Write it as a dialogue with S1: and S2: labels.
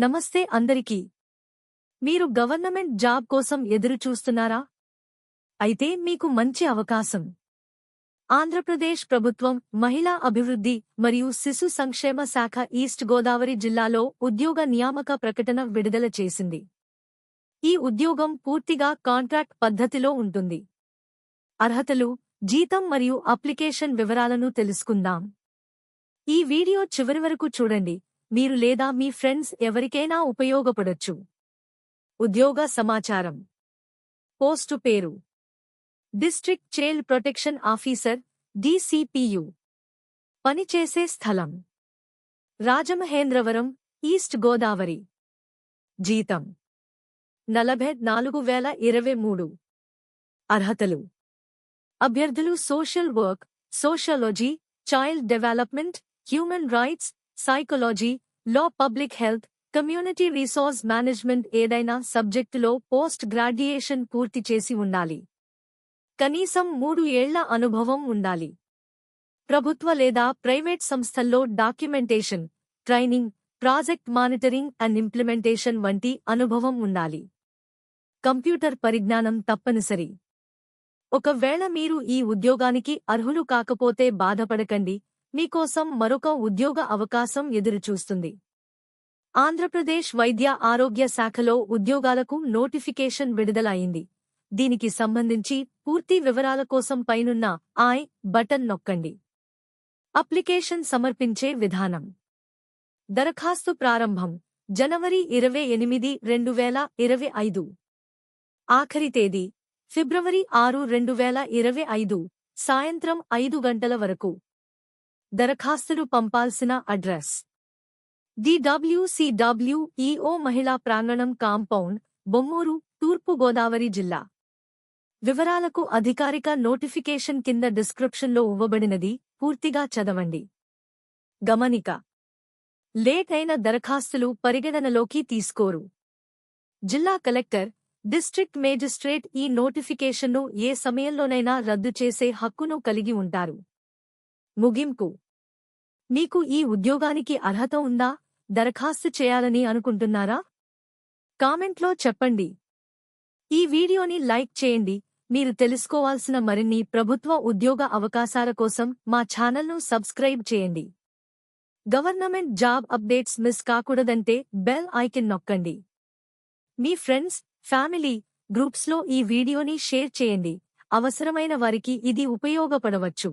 S1: నమస్తే అందరికీ. మీరు గవర్నమెంట్ జాబ్ కోసం ఎదురు చూస్తున్నారా? అయితే మీకు మంచి అవకాశం. ఆంధ్రప్రదేశ్ ప్రభుత్వం మహిళా అభివృద్ధి మరియు శిశు సంక్షేమ శాఖ ఈస్ట్ గోదావరి జిల్లాలో ఉద్యోగ నియామక ప్రకటన విడుదల చేసింది. ఈ ఉద్యోగం పూర్తిగా కాంట్రాక్ట్ పద్ధతిలో ఉంటుంది. అర్హతలు, జీతం మరియు అప్లికేషన్ వివరాలను తెలుసుకుందాం. ఈ వీడియో చివరి వరకు చూడండి. మీరు లేదా మీ ఫ్రెండ్స్ ఎవరికైనా ఉపయోగపడొచ్చు. ఉద్యోగ సమాచారం. పోస్టు పేరు: district child protection officer DCPU. పనిచేసే స్థలం: రాజమహేంద్రవరం, ఈస్ట్ గోదావరి. జీతం: 44,023. అర్హతలు: అభ్యర్థులు social work, sociology, child development, human rights, psychology, law, public health, community resource management ఏదైనా సబ్జెక్టులో పోస్ట్ గ్రాడ్యుయేషన్ పూర్తి చేసి ఉండాలి. కనీసం 3 ఏళ్ల అనుభవం ఉండాలి. ప్రభుత్వ లేదా ప్రైవేట్ సంస్థల్లో documentation, training, project monitoring and implementation వంటి అనుభవం ఉండాలి. కంప్యూటర్ పరిజ్ఞానం తప్పనిసరి. ఒకవేళ మీరు ఈ ఉద్యోగానికి అర్హులు కాకపోతే బాధపడకండి, మీకోసం మరొక ఉద్యోగ అవకాశం ఎదురుచూస్తుంది. ఆంధ్రప్రదేశ్ వైద్య ఆరోగ్య శాఖలో ఉద్యోగాలకు నోటిఫికేషన్ విడుదల అయింది. దీనికి సంబంధించి పూర్తి వివరాల కోసం పైనున్న ఐ బటన్ నొక్కండి. అప్లికేషన్ సమర్పించే విధానం: దరఖాస్తు ప్రారంభం జనవరి 28, 2025. ఆఖరి తేదీ ఫిబ్రవరి 6, 2025 సాయంత్రం 5 గంటల వరకు. దరఖాస్తులు పంపాల్సిన అడ్రస్: DWCWEO మహిళా ప్రాంగణం కాంపౌండ్, బొమ్మూరు, తూర్పు గోదావరి జిల్లా. వివరాలకు అధికారిక నోటిఫికేషన్ కింద డిస్క్రిప్షన్లో ఇవ్వబడినది పూర్తిగా చదవండి. గమనిక: లేట్ అయిన దరఖాస్తులు పరిగణనలోకి తీసుకోరు. జిల్లా కలెక్టర్, డిస్ట్రిక్ట్ మేజిస్ట్రేట్ ఈ నోటిఫికేషన్ను ఏ సమయంలోనైనా రద్దు చేసే హక్కును కలిగి ఉంటారు. ముగింపు: మీకు ఈ ఉద్యోగానికి అర్హత ఉందా? దరఖాస్తు చేయాలని అనుకుంటున్నారా? కామెంట్లో చెప్పండి. ఈ వీడియోని లైక్ చేయండి. మీరు తెలుసుకోవాల్సిన మరిన్ని ప్రభుత్వ ఉద్యోగ అవకాశాల కోసం మా ఛానల్ను సబ్స్క్రైబ్ చేయండి. గవర్నమెంట్ జాబ్ అప్డేట్స్ మిస్ కాకూడదంటే బెల్ ఐకాన్ నొక్కండి. మీ ఫ్రెండ్స్, ఫ్యామిలీ, గ్రూప్స్లో ఈ వీడియోని షేర్ చేయండి. అవసరమైన వారికి ఇది ఉపయోగపడవచ్చు.